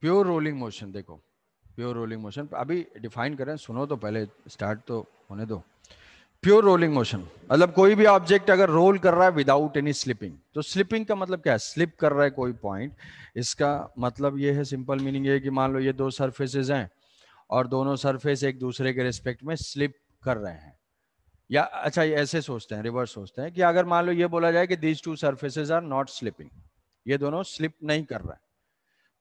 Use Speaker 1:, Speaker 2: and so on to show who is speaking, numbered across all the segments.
Speaker 1: Pure rolling motion, देखो pure rolling motion अभी define करें, सुनो तो पहले, स्टार्ट तो होने दो। प्योर रोलिंग मोशन मतलब कोई भी ऑब्जेक्ट अगर रोल कर रहा है विदाउट एनी स्लिपिंग, तो स्लिपिंग का मतलब क्या है, स्लिप कर रहा है कोई पॉइंट। इसका मतलब ये है, सिंपल मीनिंग ये है कि मान लो ये दो सरफेसेस हैं और दोनों सरफेस एक दूसरे के रिस्पेक्ट में स्लिप कर रहे हैं। या अच्छा, ये ऐसे सोचते हैं, रिवर्स सोचते हैं कि अगर मान लो ये बोला जाए कि these two surfaces are not slipping, ये दोनों स्लिप नहीं कर रहे हैं,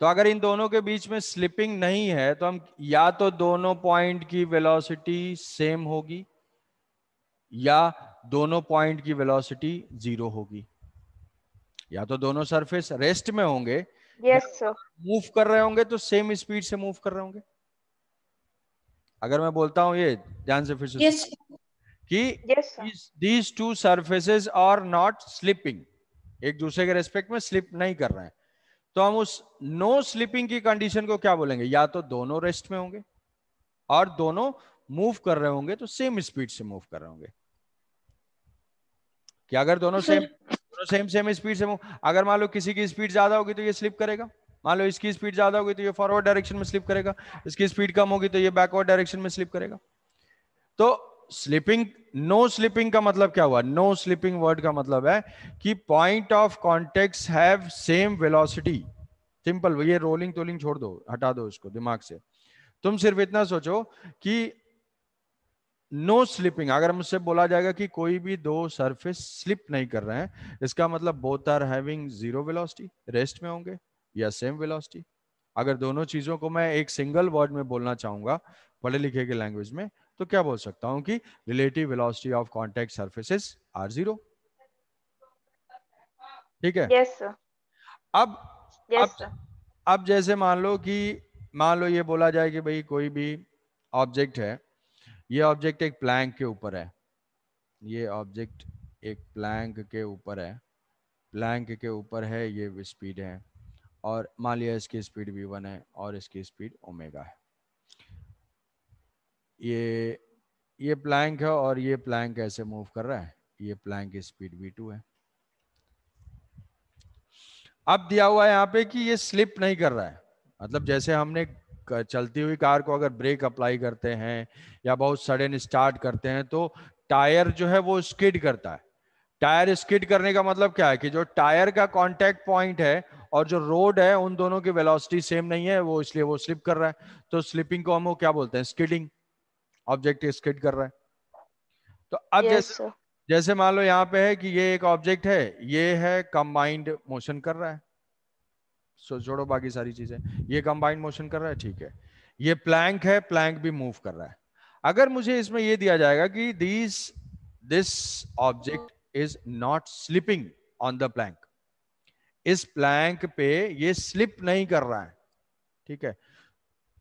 Speaker 1: तो अगर इन दोनों के बीच में स्लिपिंग नहीं है तो हम या तो दोनों पॉइंट की वेलोसिटी सेम होगी या दोनों पॉइंट की वेलोसिटी जीरो होगी। या तो दोनों सरफेस रेस्ट में होंगे या
Speaker 2: यस सर।
Speaker 1: मूव कर रहे होंगे तो सेम स्पीड से मूव कर रहे होंगे। अगर मैं बोलता हूं ये, ध्यान से फिर से
Speaker 3: यस
Speaker 1: सुनो कि
Speaker 2: yes sir.
Speaker 1: These two surfaces are not slipping, एक दूसरे के रेस्पेक्ट में स्लिप नहीं कर रहे हैं, तो हम उस नो स्लिपिंग की कंडीशन को क्या बोलेंगे, या तो दोनों रेस्ट में होंगे और दोनों मूव कर रहे होंगे तो सेम स्पीड से मूव कर रहे होंगे। कि अगर दोनों
Speaker 3: सर।
Speaker 1: सेम सेम स्पीड से मूव, अगर मान लो किसी की स्पीड ज्यादा होगी तो ये स्लिप करेगा, मान लो इसकी स्पीड ज्यादा होगी तो ये फॉरवर्ड डायरेक्शन में स्लिप करेगा, इसकी स्पीड कम होगी तो ये बैकवर्ड डायरेक्शन में स्लिप करेगा। तो स्लिपिंग, नो स्लिपिंग का मतलब क्या हुआ, नो स्लिपिंग वर्ड का मतलब है कि point of contact have same velocity. Simple, ये रोलिंग टोलिंग छोड़ दो, हटा दो इसको दिमाग से। तुम सिर्फ इतना सोचो कि नो स्लिपिंग, अगर मुझसे बोला जाएगा कि कोई भी दो सरफेस स्लिप नहीं कर रहे हैं, इसका मतलब both are having zero velocity, rest में होंगे या सेम वेलोसिटी। अगर दोनों चीजों को मैं एक सिंगल वर्ड में बोलना चाहूंगा पढ़े लिखे के लैंग्वेज में, तो क्या बोल सकता हूं कि relative velocity of contact surfaces are zero. ठीक है।
Speaker 2: Yes sir.
Speaker 1: अब
Speaker 2: यस
Speaker 1: अब
Speaker 2: सर।
Speaker 1: अब जैसे मान लो कि, मान लो ये बोला जाए कि भाई कोई भी ऑब्जेक्ट है, ये ऑब्जेक्ट एक प्लैंक के ऊपर है, ये ऑब्जेक्ट एक प्लैंक के ऊपर है, प्लैंक के ऊपर है, ये स्पीड है और मान लिया इसकी स्पीड v1 है और इसकी स्पीड ओमेगा है। ये प्लैंक है और ये प्लैंक ऐसे मूव कर रहा है, ये प्लैंक की स्पीड v2 है। अब दिया हुआ है यहाँ पे कि ये स्लिप नहीं कर रहा है, मतलब जैसे हमने चलती हुई कार को अगर ब्रेक अप्लाई करते हैं या बहुत सडन स्टार्ट करते हैं तो टायर जो है वो स्किड करता है। टायर स्किड करने का मतलब क्या है कि जो टायर का कांटेक्ट पॉइंट है और जो रोड है उन दोनों की वेलोसिटी सेम नहीं है, वो इसलिए वो स्लिप कर रहा है। तो स्लिपिंग को हम क्या बोलते हैं, स्किडिंग। ऑब्जेक्ट स्किड कर रहा है। तो अब
Speaker 2: यस
Speaker 1: जैसे
Speaker 2: सर।
Speaker 1: जैसे मान लो यहाँ पे है कि ये एक ऑब्जेक्ट है, ये है कंबाइंड मोशन कर रहा है, सो छोड़ो बाकी सारी चीजें, ये कंबाइंड मोशन कर रहा है, ठीक है। ये प्लैंक है, प्लैंक भी मूव कर रहा है। अगर मुझे इसमें ये दिया जाएगा कि this object is not slipping on the plank, इस प्लैंक पे ये स्लिप नहीं कर रहा है, ठीक है।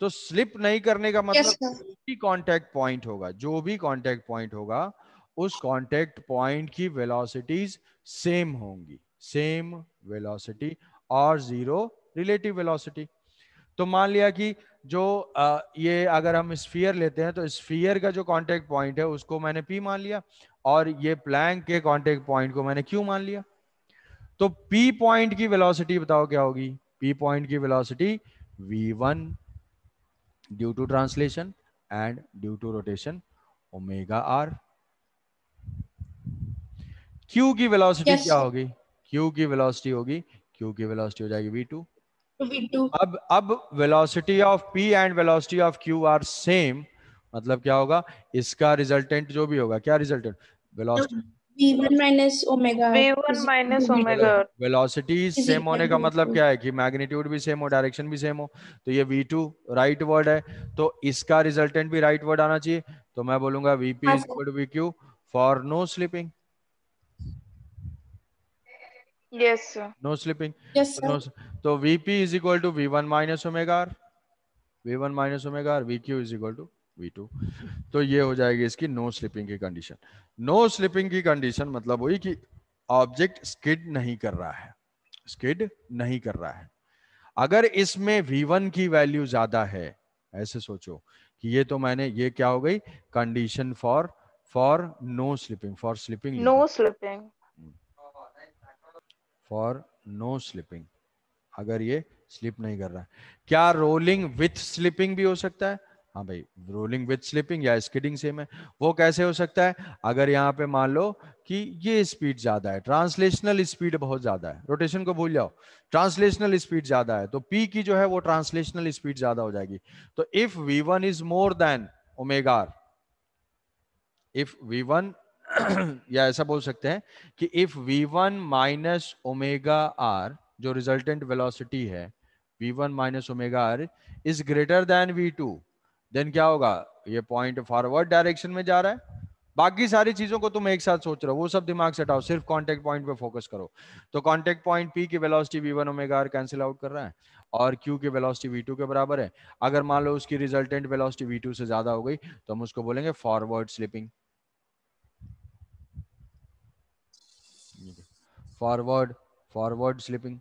Speaker 1: तो स्लिप नहीं करने का
Speaker 3: यस
Speaker 1: मतलब
Speaker 3: सर।
Speaker 1: जो भी कांटेक्ट पॉइंट होगा, जो भी कांटेक्ट पॉइंट होगा, उस कांटेक्ट पॉइंट की वेलोसिटीज सेम होंगी, सेम वेलोसिटी और जीरो रिलेटिव वेलोसिटी। तो मान लिया कि जो ये अगर हम स्फीयर लेते हैं तो स्फीयर का जो कांटेक्ट पॉइंट है उसको मैंने P मान लिया और ये प्लैंक के कांटेक्ट पॉइंट को मैंने Q मान लिया। तो P पॉइंट की वेलोसिटी बताओ क्या होगी, P पॉइंट की velocity v1 due to translation and due to rotation omega r। Q की वेलोसिटी
Speaker 3: यस
Speaker 1: क्या
Speaker 3: सर।
Speaker 1: होगी, Q की वेलोसिटी होगी, Q की वेलोसिटी हो जाएगी v2।
Speaker 3: V2।
Speaker 1: अब velocity of P and velocity of Q are same, मतलब क्या होगा, इसका रिजल्टेंट जो भी होगा, क्या resultant, velocity,
Speaker 3: V1 minus omega
Speaker 2: V1
Speaker 3: is equal to
Speaker 2: minus
Speaker 3: V2
Speaker 2: omega.
Speaker 1: Velocity
Speaker 3: is
Speaker 1: same
Speaker 3: equal
Speaker 1: होने का
Speaker 3: टू
Speaker 1: मतलब
Speaker 3: V2।
Speaker 1: क्या है कि मैग्नीट्यूड भी सेम हो, डायरेक्शन भी सेम हो। तो ये v2 राइट वर्ड है, तो इसका रिजल्टेंट भी राइट वर्ड आना चाहिए। तो मैं बोलूंगा vp
Speaker 3: हाँ
Speaker 1: is
Speaker 3: sir.
Speaker 1: Equal to vq for no slipping,
Speaker 2: yes sir.
Speaker 1: No slipping.
Speaker 3: Yes
Speaker 1: तो
Speaker 3: सर।
Speaker 1: नो, तो vp is equal to v1 minus omega r, v1 minus omega r, vq is equal to v2। तो ये हो जाएगी इसकी no slipping की condition. No slipping की condition मतलब वही कि ऑब्जेक्ट स्किड नहीं कर रहा है, स्किड नहीं कर रहा है। अगर इसमें v1 की वैल्यू ज्यादा है, ऐसे सोचो कि ये तो मैंने, ये क्या हो गई, condition for no slipping, for slipping लिख
Speaker 2: नो
Speaker 1: दो,
Speaker 2: स्लिपिंग।
Speaker 1: For no slipping. अगर ये स्लिप नहीं कर रहा है। क्या रोलिंग विथ स्लिपिंग भी हो सकता है? हाँ भाई, रोलिंग विथ स्लिपिंग या स्किडिंग सेम है। वो कैसे हो सकता है? अगर यहाँ पे मान लो कि ये स्पीड ज्यादा है, ट्रांसलेशनल स्पीड बहुत ज्यादा है, रोटेशन को भूल जाओ, ट्रांसलेशनल स्पीड ज्यादा है, तो पी की जो है वो ट्रांसलेशनल स्पीड ज्यादा हो जाएगी। तो if v1 is more than omega R, if v1 या ऐसा बोल सकते हैं कि if v1 minus omega R, जो रिजल्टेंट वेलोसिटी है v1 minus omega R is greater than v2, then क्या होगा? ये पॉइंट फॉरवर्ड डायरेक्शन में जा रहा है। बाकी सारी चीजों को तुम एक साथ सोच रहे हो, वो सब दिमाग से हटाओ, सिर्फ कांटेक्ट पॉइंट पे फोकस करो। तो कांटेक्ट पॉइंट P की velocity v1 omega r cancel out कर रहा है और Q की वेलोसिटी v2 के बराबर है। अगर मान लो उसकी रिजल्टेंट वेलोसिटी v2 से ज्यादा हो गई तो हम उसको बोलेंगे forward slipping. Forward, forward slipping,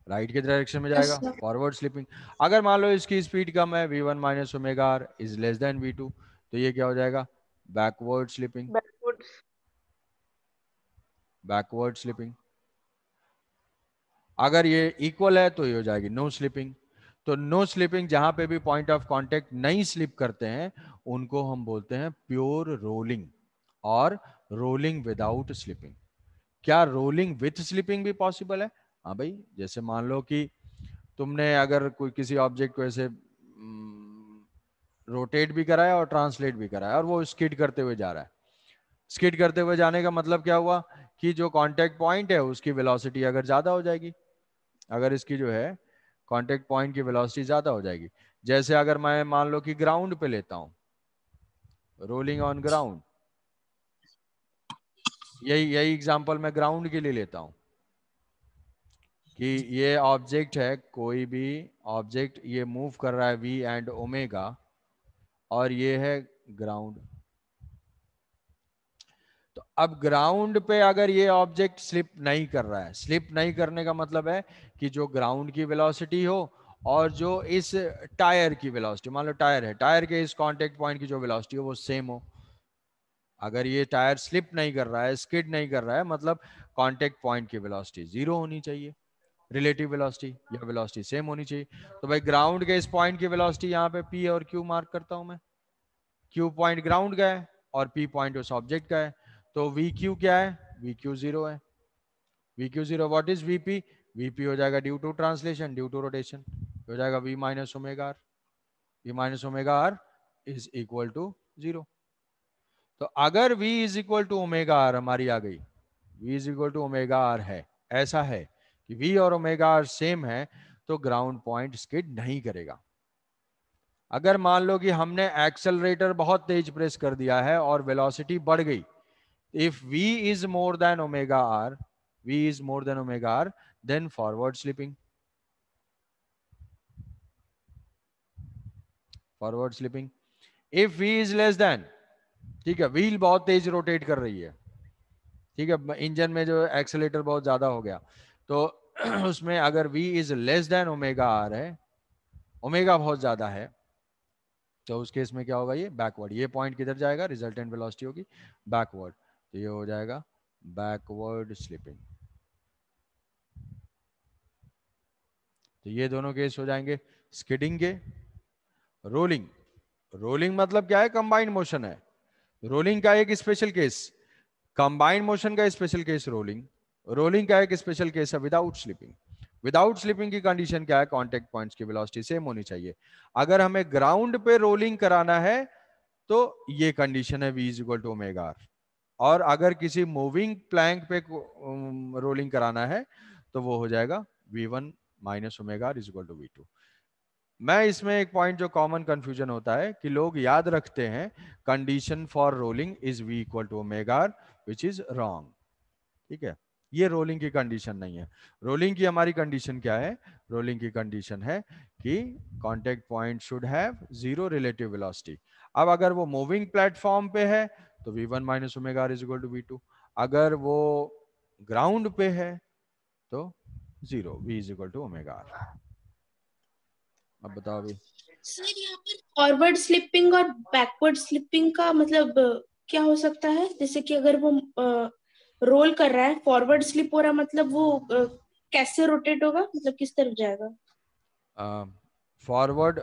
Speaker 1: right के डायरेक्शन में
Speaker 3: यस
Speaker 1: जाएगा,
Speaker 3: सर।
Speaker 1: Forward slipping. अगर मान लो इसकी स्पीड कम है, v1 minus omega R is less than v2, तो ये क्या हो जाएगा? Backward slipping,
Speaker 2: backwards.
Speaker 1: Backward slipping. अगर ये इक्वल है तो ये हो जाएगी नो स्लिपिंग। तो नो स्लिपिंग, जहां पे भी पॉइंट ऑफ कांटेक्ट नहीं स्लिप करते हैं उनको हम बोलते हैं प्योर रोलिंग और रोलिंग विदाउट स्लिपिंग। क्या रोलिंग विथ स्लिपिंग भी पॉसिबल है? हाँ भाई, जैसे मान लो कि तुमने अगर कोई किसी ऑब्जेक्ट को ऐसे रोटेट भी कराया और ट्रांसलेट भी कराया और वो स्किड करते हुए जा रहा है। स्किड करते हुए जाने का मतलब क्या हुआ कि जो कांटेक्ट पॉइंट है उसकी वेलोसिटी अगर ज्यादा हो जाएगी, अगर इसकी जो है कांटेक्ट पॉइंट की वेलोसिटी ज्यादा हो जाएगी। जैसे अगर मैं मान लो कि ग्राउंड पे लेता हूं, रोलिंग ऑन ग्राउंड, यही यही एग्जांपल मैं ग्राउंड के लिए लेता हूं कि ये ऑब्जेक्ट है, कोई भी ऑब्जेक्ट ये मूव कर रहा है v एंड ओमेगा, और ये है ग्राउंड। तो अब ग्राउंड पे अगर ये ऑब्जेक्ट स्लिप नहीं कर रहा है, स्लिप नहीं करने का मतलब है कि जो ग्राउंड की वेलोसिटी हो और जो इस टायर की वेलोसिटी, मान लो टायर है, टायर के इस कांटेक्ट पॉइंट की जो वेलोसिटी हो वो सेम हो। अगर ये टायर स्लिप नहीं कर रहा है, स्किड नहीं कर रहा है, मतलब कांटेक्ट पॉइंट की वेलोसिटी जीरो होनी चाहिए, रिलेटिव वेलोसिटी या वेलोसिटी सेम होनी चाहिए। तो भाई ग्राउंड के इस पॉइंट की वेलोसिटी यहाँ पे P और Q मार्क करता हूं मैं। Q पॉइंट ग्राउंड का है और P पॉइंट उस ऑब्जेक्ट का है। तो VQ क्या है? VQ जीरो है। VQ zero, what is VP? VP हो जाएगा due to translation, due to rotation, हो जाएगा V minus omega R. V minus omega R is equal to zero. तो अगर V is equal to omega R हमारी आ गई, V is equal to omega R है, ऐसा है कि V और ओमेगा आर सेम है, तो ग्राउंड पॉइंट स्किड नहीं करेगा। अगर मान लो कि हमने एक्सेलरेटर बहुत तेज प्रेस कर दिया है और वेलोसिटी बढ़ गई, if v is more than omega r, v is more than omega r, then forward slipping, forward slipping. if v is less than, ठीक है, व्हील बहुत तेज रोटेट कर रही है, ठीक है, इंजन में जो एक्सेलेटर बहुत ज्यादा हो गया, तो उसमें अगर v is less than omega r है, ओमेगा बहुत ज्यादा है, तो उस केस में क्या होगा? ये बैकवर्ड, ये पॉइंट किधर जाएगा? रिजल्टेंट वेलोसिटी होगी बैकवर्ड, तो ये हो जाएगा बैकवर्ड स्लिपिंग। तो ये दोनों केस हो जाएंगे स्किडिंग के। रोलिंग, रोलिंग मतलब क्या है? कंबाइंड मोशन है। रोलिंग का एक स्पेशल केस, कंबाइंड मोशन का स्पेशल केस रोलिंग। रोलिंग का एक स्पेशल केस है विदाउट स्लिपिंग। विदाउट स्लिपिंग की कंडीशन क्या है? कांटेक्ट पॉइंट्स की वेलोसिटी सेम होनी चाहिए। अगर हमें ग्राउंड पे रोलिंग कराना है तो ये कंडीशन है v is equal to omega R, और अगर किसी मूविंग प्लैंक पे रोलिंग कराना है तो वो हो जाएगा v1 minus omega R is equal to v2। मैं इसमें एक पॉइंट जो कॉमन कंफ्यूजन होता है कि लोग याद रखते हैं condition for rolling is v equal to omega R, which is wrong. ठीक है, ये रोलिंग की कंडीशन नहीं है। रोलिंग की हमारी कंडीशन क्या है? रोलिंग की कंडीशन है कि contact point should have zero relative velocity. अब अगर वो मूविंग प्लेटफॉर्म पे है तो v1 minus omega R is equal to v2, अगर वो ग्राउंड पे है तो zero, v is equal to omega R. अब बताओ अभी।
Speaker 3: सर यहाँ पर फॉरवर्ड स्लिपिंग और बैकवर्ड स्लिपिंग का मतलब क्या हो सकता है? जैसे कि अगर वो रोल कर रहा है, फॉरवर्ड स्लिप हो रहा है, मतलब वो कैसे रोटेट होगा, मतलब किस तरफ जाएगा?
Speaker 1: फॉरवर्ड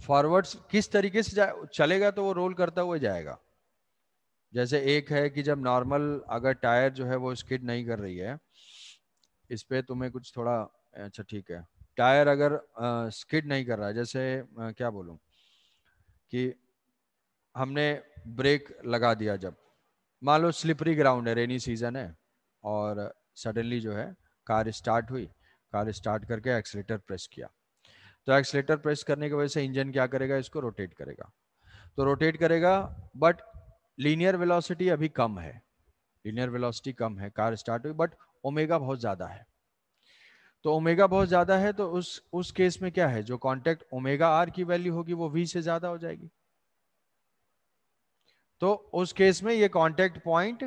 Speaker 1: फॉरवर्ड किस तरीके से चलेगा तो वो रोल करता हुआ जाएगा। जैसे एक है कि जब नॉर्मल अगर टायर जो है वो स्किड नहीं कर रही है, इस पे तुम्हें कुछ थोड़ा, अच्छा ठीक है, टायर अगर स्किड नहीं कर रहा है, जैसे क्या बोलूं कि हमने ब्रेक लगा दिया, जब मान लो स्लिपरी ग्राउंड है, रेनी सीजन है, और सडनली जो है कार स्टार्ट हुई, कार स्टार्ट करके एक्सीलेटर प्रेस किया, तो एक्सीलेटर प्रेस करने की वजह से इंजन क्या करेगा, इसको रोटेट करेगा, तो रोटेट करेगा, बट लीनियर वेलोसिटी अभी कम है, लीनियर वेलोसिटी कम है, कार स्टार्ट हुई, बट ओमेगा बहुत ज्यादा है, तो ओमेगा बहुत ज्यादा है, तो उस केस में क्या है, जो कांटेक्ट ओमेगा आर की वैल्यू होगी वो वी से ज्यादा हो जाएगी, तो उस केस में ये contact point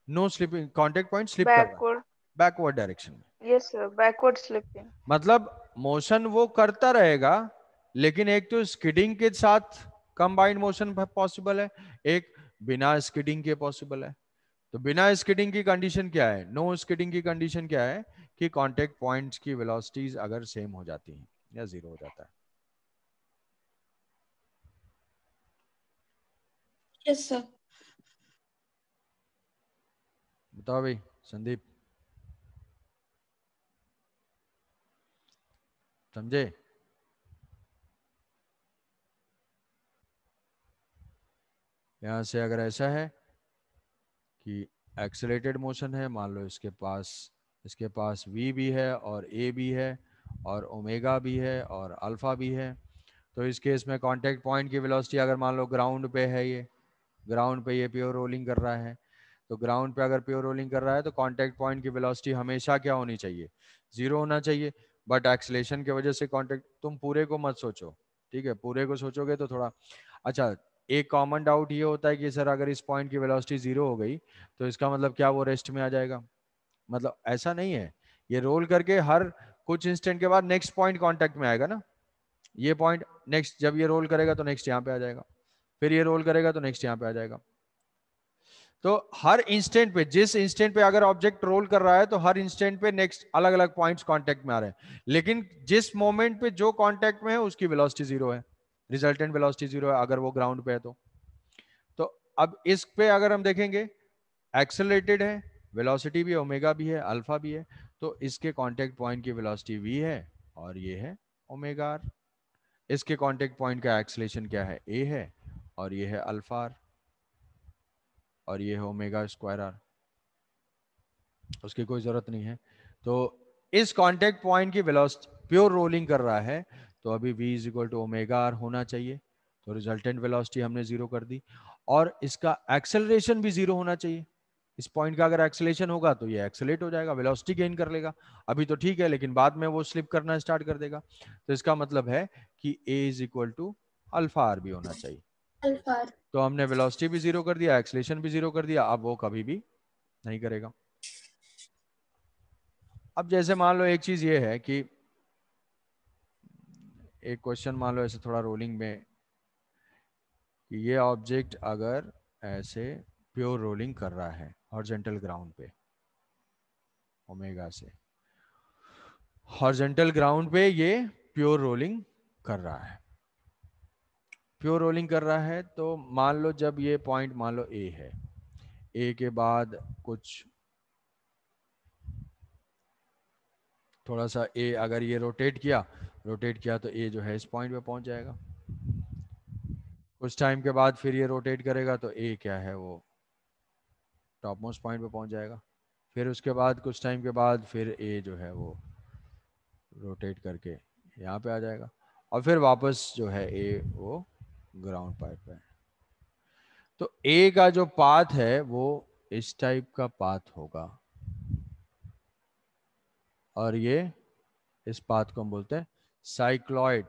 Speaker 1: no slipping, contact point slip कर रहा है
Speaker 2: बैकवर्ड।
Speaker 1: बैकवर्ड डायरेक्शन में,
Speaker 2: यस सर, बैकवर्ड स्लिपिंग।
Speaker 1: मतलब मोशन वो करता रहेगा, लेकिन एक तो स्किडिंग के साथ कंबाइंड मोशन पॉसिबल है, एक बिना स्किडिंग के पॉसिबल है, तो बिना स्किडिंग की कंडीशन क्या है, नो स्किडिंग की कंडीशन क्या है, कि कांटेक्ट पॉइंट्स की वेलोसिटीज अगर सेम हो जाती हैं या जीरो हो जाता है।
Speaker 3: Yes sir.
Speaker 1: बताओ भाई संदीप, समझे? यहां से अगर ऐसा है कि एक्सेलेटेड मोशन है, मान लो इसके पास v भी है और a भी है और ओमेगा भी है और अल्फा भी है, तो इस केस में कांटेक्ट पॉइंट की वेलोसिटी अगर मान लो ग्राउंड पे है, ये ग्राउंड पे ये प्योर रोलिंग कर रहा है, तो ग्राउंड पे अगर प्योर रोलिंग कर रहा है तो कांटेक्ट पॉइंट की वेलोसिटी हमेशा क्या होनी चाहिए, जीरो होना चाहिए, बट एक्सलेशन की वजह से कांटेक्ट, तुम पूरे को मत सोचो, ठीक है, पूरे को सोचोगे तो थोड़ा, अच्छा एक कॉमन डाउट ये होता है कि सर अगर इस पॉइंट की वेलोसिटी जीरो हो गई तो इसका मतलब क्या वो रेस्ट में आ जाएगा, मतलब ऐसा नहीं है, ये रोल करके हर कुछ इंस्टेंट के बाद नेक्स्ट पॉइंट कांटेक्ट में आएगा ना, ये पॉइंट नेक्स्ट जब ये रोल करेगा तो नेक्स्ट यहाँ पे आ जाएगा, फिर ये रोल करेगा तो नेक्स्ट यहाँ पे आ जाएगा, तो हर इंस्टेंट पे, जिस इंस्टेंट पे अगर ऑब्जेक्ट रोल कर रहा है तो हर इंस्टेंट पे नेक्स्ट अलग अलग पॉइंट्स कांटेक्ट में आ रहे हैं, लेकिन जिस मोमेंट पे जो कांटेक्ट में है उसकी वेलोसिटी जीरो है, रिजल्टेंट वेलोसिटी जीरो है अगर वो ग्राउंड पे है तो अब इस पे अगर हम देखेंगे, एक्सेलरेटेड है, वेलोसिटी भी ओमेगा भी है, अल्फा भी है, तो इसके कांटेक्ट पॉइंट की वेलोसिटी v है और ये है ओमेगा आर, इसके कांटेक्ट पॉइंट का एक्सेलेरेशन क्या है, a है और ये है अल्फा आर और ये है ओमेगा स्क्वायर आर, उसकी कोई जरूरत नहीं है, तो इस कांटेक्ट पॉइंट की वेलोसिटी प्योर रोलिंग कर रहा है, तो अभी v is equal to omega R होना चाहिए, तो रिजल्टेंट वेलोसिटी हमने जीरो कर दी, और इसका एक्सेलरेशन भी जीरो होना चाहिए, इस पॉइंट का अगर एक्सेलेरेशन होगा तो ये एक्सेलेरेट हो जाएगा, वेलोसिटी गेन कर लेगा, अभी तो ठीक है लेकिन बाद में वो स्लिप करना स्टार्ट कर देगा, तो इसका मतलब है कि a is equal to alpha R भी होना चाहिए,
Speaker 3: अल्फा।
Speaker 1: तो हमने वेलोसिटी भी जीरो कर दिया, एक्सेलेरेशन भी जीरो कर दिया, अब वो कभी भी नहीं करेगा। अब जैसे मान लो एक चीज ये है कि एक क्वेश्चन मान लो ऐसे थोड़ा रोलिंग में, कि ये ऑब्जेक्ट अगर ऐसे प्योर रोलिंग कर रहा है हॉरिजॉन्टल ग्राउंड पे ओमेगा से, हॉरिजॉन्टल ग्राउंड पे ये प्योर रोलिंग कर रहा है, प्योर रोलिंग कर रहा है, तो मान लो जब ये पॉइंट मान लो ए है, ए के बाद कुछ थोड़ा सा ए अगर ये रोटेट किया तो ए जो है इस पॉइंट पे पहुंच जाएगा, कुछ टाइम के बाद फिर ये रोटेट करेगा तो ए क्या है वो टॉप मोस्ट पॉइंट पे पहुंच जाएगा, फिर उसके बाद कुछ टाइम के बाद फिर ए जो है वो रोटेट करके यहाँ पे आ जाएगा, और फिर वापस जो है ए वो ग्राउंड पाइप पे, तो ए का जो पाथ है वो इस टाइप का पाथ होगा, और ये इस पाथ को हम बोलते हैं साइक्लॉइड,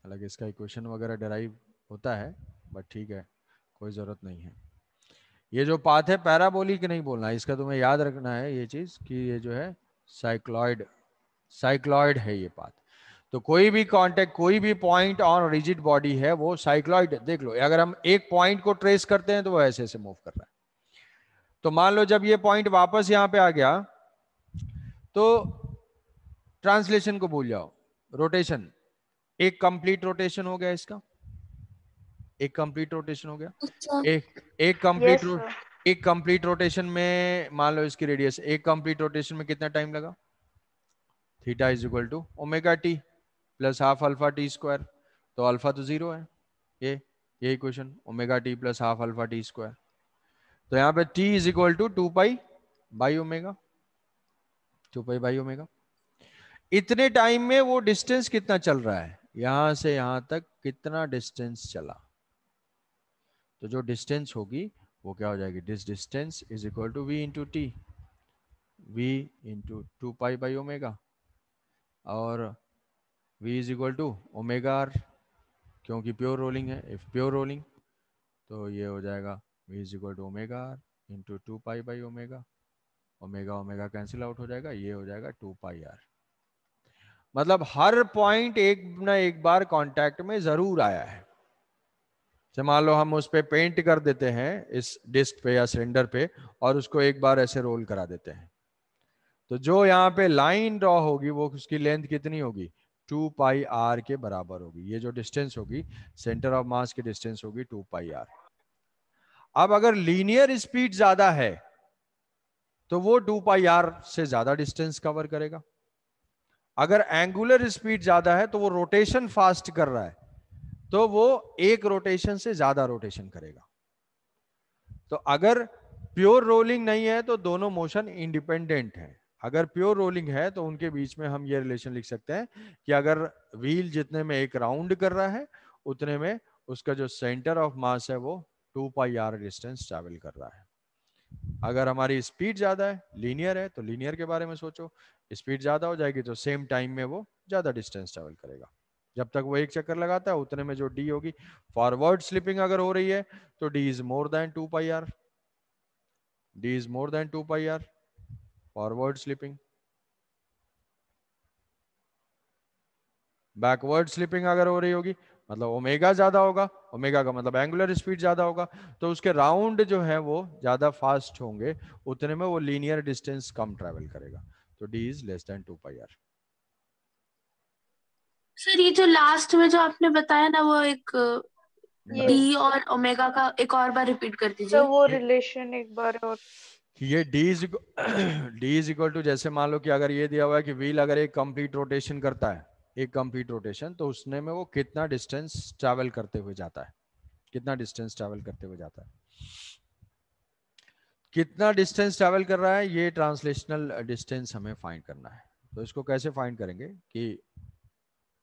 Speaker 1: हालांकि इसका इक्वेशन वगैरह डेराइव होता है, बट ठीक है कोई ज़रूरत नहीं है, ये जो पाथ है पैराबोलिक नहीं बोलना, इसका तुम्हें याद रखना है ये चीज़ कि ये जो है साइक्लॉइड, साइक्लॉइड है ये पाथ, तो कोई भी कांटेक्ट, कोई भी पॉइंट ऑन रिजिड बॉडी है वो साइक्लॉइड, देख लो अगर हम एक पॉइंट को ट्रेस करते हैं तो वो ऐसे ऐसे मूव कर रहा है, तो मान लो जब ये पॉइंट वापस यहां पे आ गया तो ट्रांसलेशन को भूल जाओ, रोटेशन, एक कंप्लीट रोटेशन हो गया इसका, एक कंप्लीट रोटेशन हो गया।
Speaker 3: अच्छा।
Speaker 1: एक
Speaker 2: Yes,
Speaker 1: कंप्लीट
Speaker 2: sir.
Speaker 1: एक कंप्लीट रोटेशन में मान लो इसकी रेडियस, एक कंप्लीट रोटेशन में कितना टाइम लगा? Theta is equal to omega T plus half alpha T square, तो अल्फा तो जीरो है, ये equation omega T plus half alpha T square. तो यहाँ पे T is equal to 2 pi by omega, 2 pi by omega. इतने time में वो डिस्टेंस कितना चल रहा है, यहां से यहां तक कितना डिस्टेंस चला, तो जो डिस्टेंस होगी वो क्या हो जाएगी, this distance is equal to V into T, V into 2 pi by omega, और v is equal to omega R, क्योंकि प्योर रोलिंग है, इफ प्योर रोलिंग तो ये हो जाएगा v is equal to omega R into 2 pi by omega, omega omega cancel out हो जाएगा, ये हो जाएगा 2 पाई आर। मतलब हर पॉइंट एक ना एक बार कांटेक्ट में जरूर आया है। जैसे मान लो हम उस पे पेंट कर देते हैं इस डिस्क पे या सिलेंडर पे, और उसको एक बार ऐसे रोल करा देते हैं, तो जो यहाँ पे लाइन ड्रॉ होगी वो उसकी लेंथ कितनी होगी, 2 पाई आर के बराबर होगी। ये जो डिस्टेंस होगी सेंटर ऑफ मास की डिस्टेंस होगी 2 पाई आर। अब अगर लीनियर स्पीड ज्यादा है तो वो 2 पाई आर से ज्यादा डिस्टेंस कवर करेगा। अगर एंगुलर स्पीड ज्यादा है तो वो रोटेशन फास्ट कर रहा है, तो वो एक रोटेशन से ज्यादा रोटेशन करेगा। तो अगर प्योर रोलिंग नहीं है तो दोनों मोशन इंडिपेंडेंट है। अगर प्योर रोलिंग है तो उनके बीच में हम ये रिलेशन लिख सकते हैं कि अगर व्हील जितने में एक राउंड कर रहा है उतने में उसका जो सेंटर ऑफ मास है वो 2 पाई आर डिस्टेंस ट्रैवल कर रहा है। अगर हमारी स्पीड ज्यादा है, लीनियर है, तो लीनियर के बारे में सोचो, स्पीड ज्यादा हो जाएगी तो सेम टाइम में वो ज्यादा डिस्टेंस ट्रैवल करेगा। जब तक वो एक चक्कर लगाता है उतने में जो डी होगी, फॉरवर्ड स्लिपिंग अगर हो रही है तो D is more than 2 pi R, D is more than 2 pi R forward slipping. Backward slipping अगर हो रही होगी मतलब ओमेगा ज्यादा होगा, ओमेगा का मतलब एंगुलर स्पीड ज्यादा होगा, तो उसके राउंड जो है वो ज्यादा फास्ट होंगे, उतने में वो लीनियर डिस्टेंस कम ट्रेवल करेगा, तो D is less than 2 pi R.
Speaker 3: Sir ये जो लास्ट में जो आपने बताया ना, वो एक
Speaker 2: Yes.
Speaker 3: डी और ओमेगा का एक और बार रिपीट कर
Speaker 2: तो
Speaker 3: दीजिए।
Speaker 2: वो रिलेशन एक बार और
Speaker 1: ये डी इज इक्वल टू, जैसे मान लो कि अगर ये दिया हुआ है कि व्हील अगर एक कंप्लीट रोटेशन करता है, एक कंप्लीट रोटेशन, तो उसने में वो कितना डिस्टेंस ट्रैवल करते हुए जाता है, कितना डिस्टेंस ट्रैवल करते हुए जाता है, कितना डिस्टेंस ट्रैवल कर रहा है, ये ट्रांसलेशनल डिस्टेंस हमें फाइंड करना है। तो इसको कैसे फाइंड करेंगे कि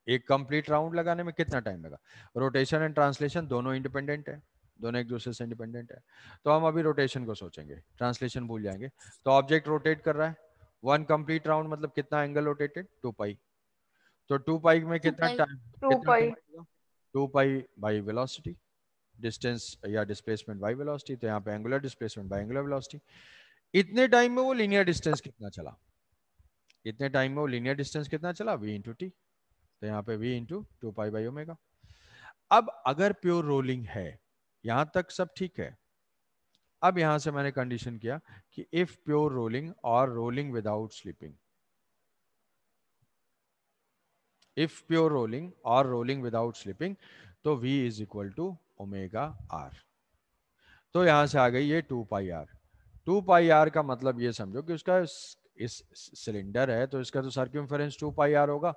Speaker 1: एक कंप्लीट राउंड लगाने में कितना टाइम लगा। रोटेशन एंड ट्रांसलेशन दोनों इंडिपेंडेंट है, दोनों एक दूसरे से इंडिपेंडेंट है। तो हम अभी रोटेशन को सोचेंगे, ट्रांसलेशन भूल जाएंगे। तो ऑब्जेक्ट रोटेट कर रहा है, वन कंप्लीट राउंड मतलब कितना एंगल रोटेटेड, 2 पाई। तो 2 पाई में कितना
Speaker 3: 2 पाई।
Speaker 1: टाइम,
Speaker 2: 2 पाई.
Speaker 1: लगेगा, 2 पाई बाई वेलोसिटी, डिस्टेंस या डिस्प्लेसमेंट बाई वेलोसिटी, तो यहाँ पे angular displacement by angular velocity. इतने टाइम में वो लीनियर डिस्टेंस कितना चला, इतने टाइम में वो लीनियर डिस्टेंस कितना चला, v इंटू टी, तो यहाँ पे v into 2 pi by omega. अब अगर प्योर रोलिंग है, यहां तक सब ठीक है। अब यहां से मैंने कंडीशन किया कि इफ प्योर रोलिंग और rolling without slipping, if pure rolling और रोलिंग विदाउट स्लिपिंग, तो v is equal to omega R. तो यहां से आ गई ये 2 पाई आर। 2 पाई आर का मतलब ये समझो कि उसका इस सिलेंडर है तो इसका तो सर्क्यूमफेरेंस 2 पाई आर होगा।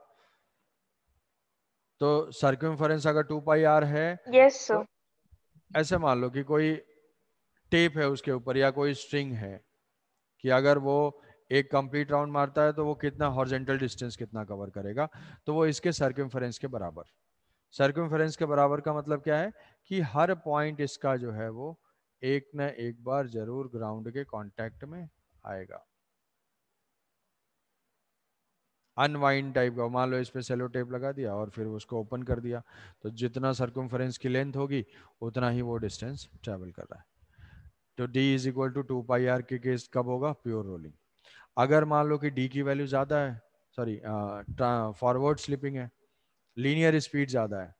Speaker 1: तो सर्क्यूमफेरेंस अगर 2 पाई आर है,
Speaker 2: Yes, sir.
Speaker 1: तो ऐसे मान लो कि कोई टेप है उसके ऊपर या कोई स्ट्रिंग है, कि अगर वो एक कंप्लीट राउंड मारता है तो वो कितना हॉरिजॉन्टल डिस्टेंस कितना कवर करेगा, तो वो इसके सर्कमफेरेंस के बराबर। सर्कमफेरेंस के बराबर का मतलब क्या है कि हर पॉइंट इसका जो है वो एक न एक बार जरूर ग्राउंड के कांटेक्ट में आएगा। अनवाइंड टाइप का, मान लो इस पे सेलो टेप लगा दिया और फिर उसको ओपन कर दिया, तो जितना सर्कमफेरेंस की लेंथ होगी उतना ही वो डिस्टेंस ट्रेवल कर रहा है। तो d is equal to 2 pi R के केस कब होगा, प्योर रोलिंग। अगर मान लो कि d की वैल्यू ज्यादा है, सॉरी फॉरवर्ड स्लिपिंग है, लीनियर स्पीड ज्यादा है,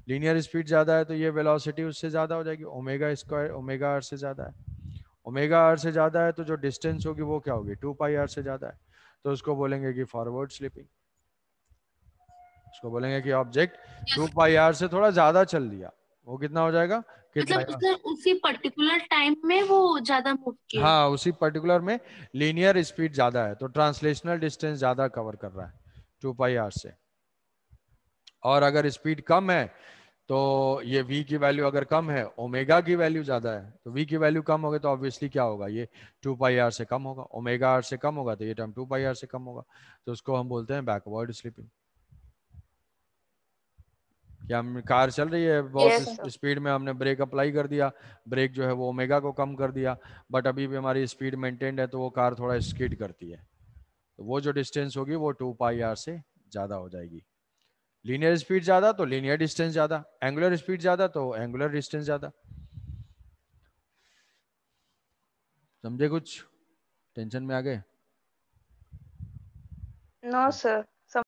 Speaker 1: लीनियर स्पीड ज्यादा है तो ये वेलोसिटी उससे ज्यादा हो जाएगी, ओमेगा स्क्वायर ओमेगा आर से ज्यादा है। ओमेगा आर से ज्यादा है तो जो डिस्टेंस होगी वो क्या होगी, 2 पाई आर से ज्यादा है, तो उसको बोलेंगे कि फॉरवर्ड स्लिपिंग। उसको बोलेंगे कि ऑब्जेक्ट 2 पाई आर से थोड़ा ज्यादा चल दिया, वो कितना हो जाएगा, कितना
Speaker 3: मतलब उसने उसी पर्टिकुलर टाइम में वो ज्यादा मूव किया।
Speaker 1: हाँ, उसी पर्टिकुलर में लीनियर स्पीड ज्यादा है, तो ट्रांसलेशनल डिस्टेंस ज्यादा कवर कर रहा है 2 पाई आर से। और अगर स्पीड कम है तो ये v की वैल्यू अगर कम है, ओमेगा की वैल्यू ज्यादा है, तो v की वैल्यू कम होगी तो ऑब्वियसली क्या होगा, ये 2 पाई आर से कम होगा, ओमेगा आर से कम होगा तो ये टर्म 2 पाई आर से कम होगा, तो उसको हम बोलते हैं बैकवर्ड स्लिपिंग। क्या हम कार चल रही है बहुत
Speaker 2: Yes, sir.
Speaker 1: स्पीड में, हमने ब्रेक अप्लाई कर दिया, ब्रेक जो है वो ओमेगा को कम कर दिया, बट अभी भी हमारी स्पीड मेंटेन्ड है तो वो कार थोड़ा स्किड करती है, तो वो जो डिस्टेंस होगी वो 2 पाई आर से ज्यादा हो जाएगी। लीनियर स्पीड ज्यादा तो लीनियर डिस्टेंस ज्यादा, एंगुलर स्पीड ज्यादा तो एंगुलर डिस्टेंस ज्यादा। समझे कुछ, टेंशन में आ गए?
Speaker 2: No, sir.